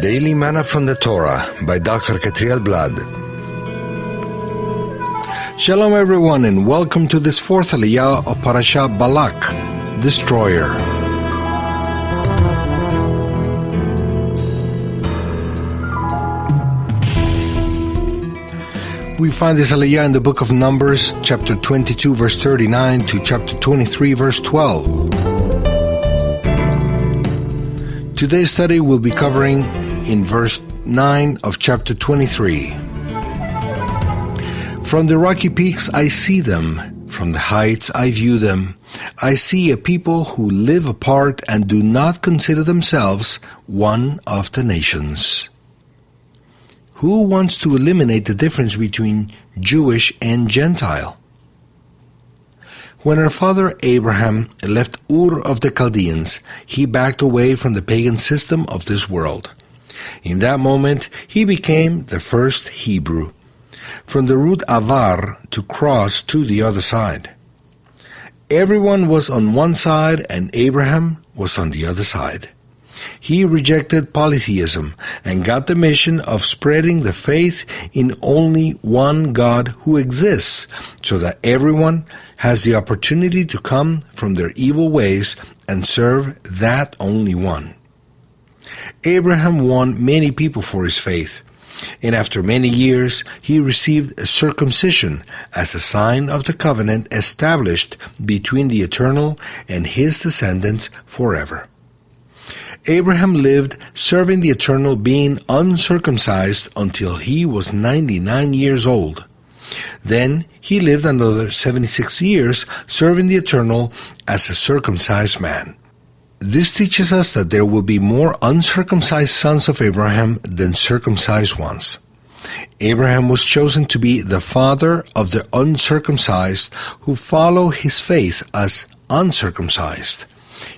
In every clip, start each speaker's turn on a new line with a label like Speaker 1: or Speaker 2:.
Speaker 1: Daily Manna from the Torah by Dr. Ketriel Blad. Shalom everyone, and welcome to this fourth Aliyah of Parashat Balak, Destroyer. We find this Aliyah in the book of Numbers, chapter 22, verse 39 to chapter 23, verse 12. Today's study will be covering in verse 9 of chapter 23. From the rocky peaks I see them, from the heights I view them. I see a people who live apart and do not consider themselves one of the nations. Who wants to eliminate the difference between Jewish and Gentile? When our father Abraham left Ur of the Chaldeans, he backed away from the pagan system of this world. In that moment, he became the first Hebrew, from the root avar, to cross to the other side. Everyone was on one side and Abraham was on the other side. He rejected polytheism and got the mission of spreading the faith in only one God who exists, so that everyone has the opportunity to come from their evil ways and serve that only one. Abraham won many people for his faith, and after many years he received a circumcision as a sign of the covenant established between the Eternal and his descendants forever. Abraham lived serving the Eternal, being uncircumcised until he was 99 years old. Then he lived another 76 years serving the Eternal as a circumcised man. This teaches us that there will be more uncircumcised sons of Abraham than circumcised ones. Abraham was chosen to be the father of the uncircumcised who follow his faith as uncircumcised.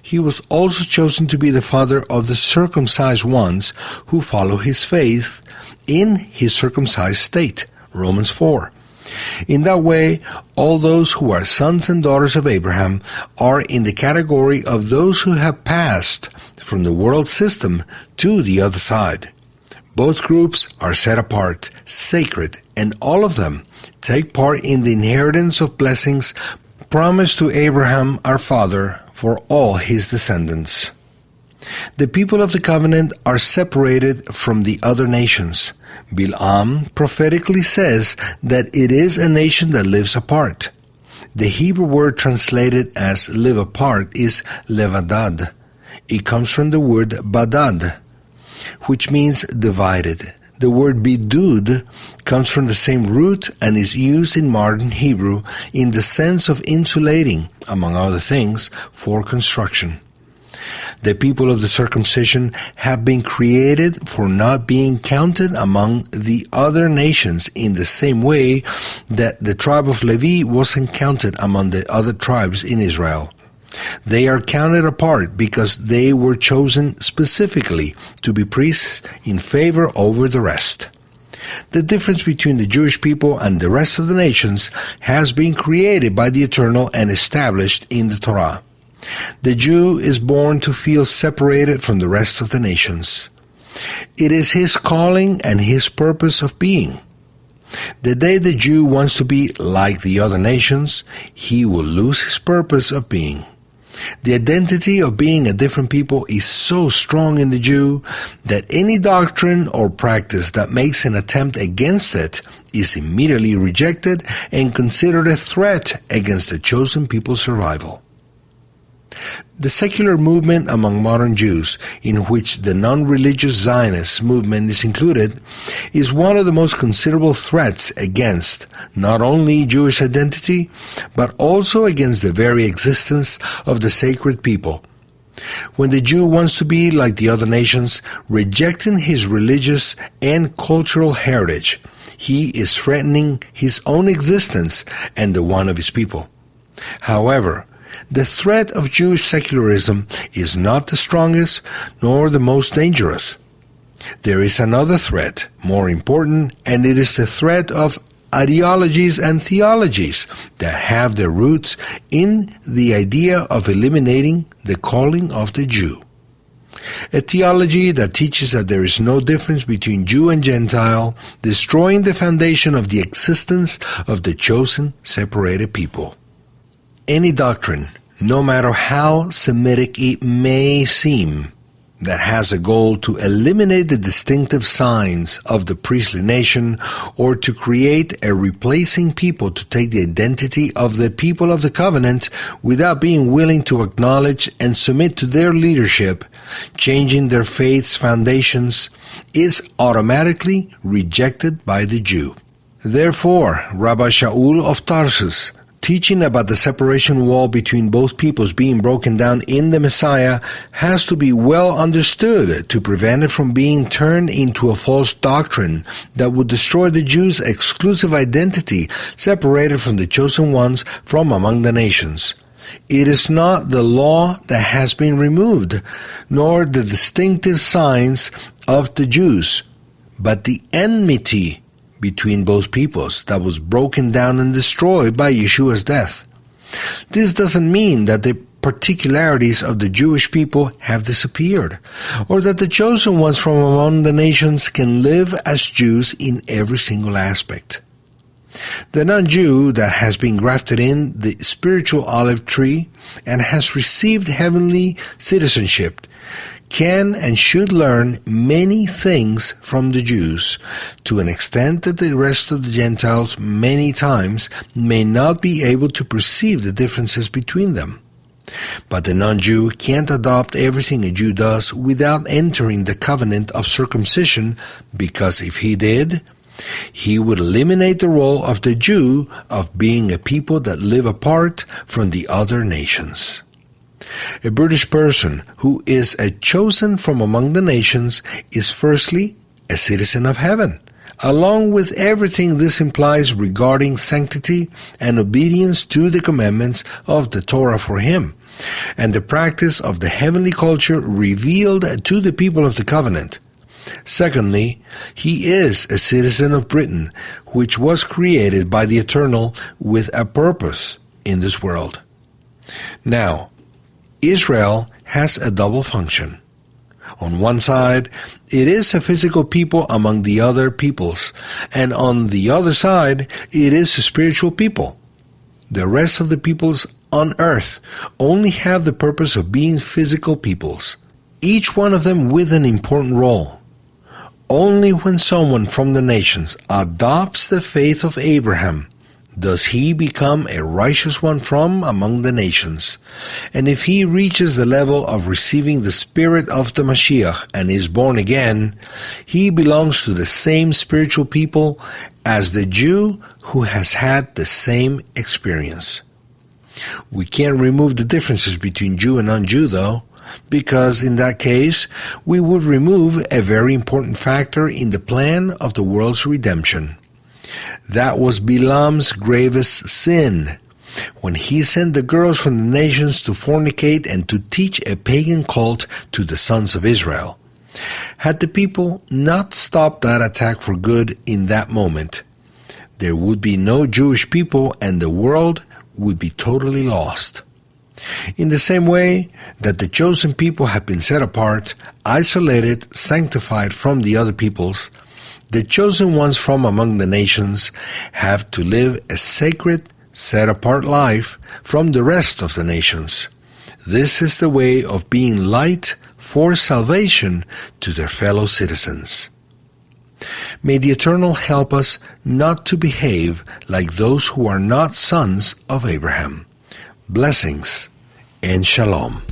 Speaker 1: He was also chosen to be the father of the circumcised ones who follow his faith in his circumcised state, Romans 4. In that way, all those who are sons and daughters of Abraham are in the category of those who have passed from the world system to the other side. Both groups are set apart, sacred, and all of them take part in the inheritance of blessings promised to Abraham our father for all his descendants. The people of the covenant are separated from the other nations. Bil'am prophetically says that it is a nation that lives apart. The Hebrew word translated as live apart is levadad. It comes from the word badad, which means divided. The word bidud comes from the same root and is used in modern Hebrew in the sense of insulating, among other things, for construction. The people of the circumcision have been created for not being counted among the other nations in the same way that the tribe of Levi wasn't counted among the other tribes in Israel. They are counted apart because they were chosen specifically to be priests in favor over the rest. The difference between the Jewish people and the rest of the nations has been created by the Eternal and established in the Torah. The Jew is born to feel separated from the rest of the nations. It is his calling and his purpose of being. The day the Jew wants to be like the other nations, he will lose his purpose of being. The identity of being a different people is so strong in the Jew that any doctrine or practice that makes an attempt against it is immediately rejected and considered a threat against the chosen people's survival. The secular movement among modern Jews, in which the non-religious Zionist movement is included, is one of the most considerable threats against not only Jewish identity, but also against the very existence of the sacred people. When the Jew wants to be like the other nations, rejecting his religious and cultural heritage, he is threatening his own existence and the one of his people. However, the threat of Jewish secularism is not the strongest nor the most dangerous. There is another threat, more important, and it is the threat of ideologies and theologies that have their roots in the idea of eliminating the calling of the Jew. A theology that teaches that there is no difference between Jew and Gentile, destroying the foundation of the existence of the chosen, separated people. Any doctrine, no matter how Semitic it may seem, that has a goal to eliminate the distinctive signs of the priestly nation or to create a replacing people to take the identity of the people of the covenant without being willing to acknowledge and submit to their leadership, changing their faith's foundations, is automatically rejected by the Jew. Therefore, Rabbi Shaul of Tarsus, teaching about the separation wall between both peoples being broken down in the Messiah, has to be well understood to prevent it from being turned into a false doctrine that would destroy the Jews' exclusive identity, separated from the chosen ones from among the nations. It is not the law that has been removed, nor the distinctive signs of the Jews, but the enmity between both peoples that was broken down and destroyed by Yeshua's death. This doesn't mean that the particularities of the Jewish people have disappeared, or that the chosen ones from among the nations can live as Jews in every single aspect. The non-Jew that has been grafted in the spiritual olive tree and has received heavenly citizenship can and should learn many things from the Jews, to an extent that the rest of the Gentiles many times may not be able to perceive the differences between them. But the non-Jew can't adopt everything a Jew does without entering the covenant of circumcision, because if he did, he would eliminate the role of the Jew of being a people that live apart from the other nations. A British person who is a chosen from among the nations is firstly a citizen of heaven, along with everything this implies regarding sanctity and obedience to the commandments of the Torah for him, and the practice of the heavenly culture revealed to the people of the covenant. Secondly, he is a citizen of Britain, which was created by the Eternal with a purpose in this world. Now, Israel has a double function. On one side, it is a physical people among the other peoples, and on the other side, it is a spiritual people. The rest of the peoples on earth only have the purpose of being physical peoples, each one of them with an important role. Only when someone from the nations adopts the faith of Abraham does he become a righteous one from among the nations. And if he reaches the level of receiving the spirit of the Mashiach and is born again, he belongs to the same spiritual people as the Jew who has had the same experience. We can't remove the differences between Jew and non-Jew, though, because in that case, we would remove a very important factor in the plan of the world's redemption. That was Balaam's gravest sin, when he sent the girls from the nations to fornicate and to teach a pagan cult to the sons of Israel. Had the people not stopped that attack for good in that moment, there would be no Jewish people and the world would be totally lost. In the same way that the chosen people have been set apart, isolated, sanctified from the other peoples, the chosen ones from among the nations have to live a sacred, set-apart life from the rest of the nations. This is the way of being light for salvation to their fellow citizens. May the Eternal help us not to behave like those who are not sons of Abraham. Blessings and Shalom.